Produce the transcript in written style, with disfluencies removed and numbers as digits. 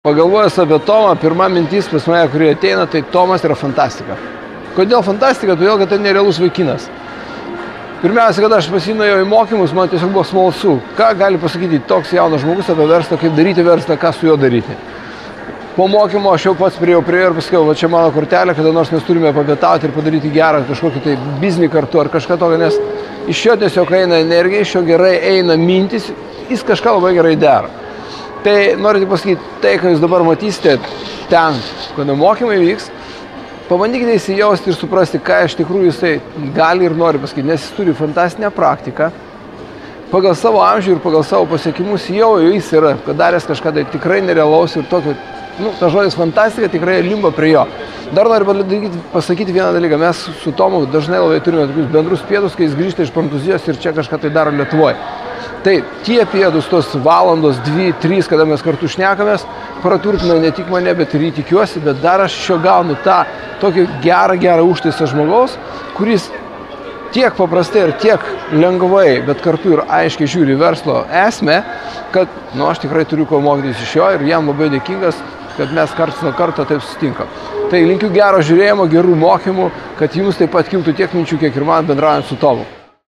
Pagalvojęs apie Tomą, pirma mintis pas mane, kurie ateina, tai Tomas yra fantastika. Kodėl fantastika? Todėl, kad tai nerealus vaikinas. Pirmiausia, kad aš pasinojau į mokymus, man tiesiog buvo smalsu. Ką gali pasakyti toks jaunas žmogus apie verslą, kaip daryti verslą, ką su juo daryti. Po mokymo aš jau pats priėjau ir pasakiau, va čia mano kortelė, kada nors mes turime papietauti ir padaryti gerą kažkokį tai biznį kartu ar kažką tokio, nes iš jo tiesiog eina energija, iš jo gerai eina mintis, jis kažką labai gerai dera. Tai norite pasakyti, tai, ką jūs dabar matysite ten, kada mokymai vyks, pabandykite įsijausti ir suprasti, ką iš tikrųjų jisai gali ir nori pasakyti, nes jis turi fantastinę praktiką. Pagal savo amžių ir pagal savo pasiekimus jau jis yra padaręs kažką tai tikrai nerealaus ir tokio, ta žodis fantastika tikrai limba prie jo. Dar noriu pasakyti vieną dalyką, mes su Tomu dažnai labai turime tokius bendrus pietus, kai jis grįžta iš Prancūzijos ir čia kažką tai daro Lietuvoje. Tai tie pietus, tos valandos, 2-3, kada mes kartu šnekamės, praturtina ne tik mane, bet ir jį tikiuosi, bet dar aš iš jo gaunu tą tokį gerą užtaisą žmogaus, kuris tiek paprastai ir tiek lengvai, bet kartu ir aiškiai žiūri verslo esmę, kad aš tikrai turiu ko mokytis iš jo ir jam labai dėkingas, kad mes karts nuo karto taip susitinkam. Tai linkiu gero žiūrėjimo, gerų mokymų, kad jums taip pat kiltų tiek minčių, kiek ir man bendraujant su Tomu.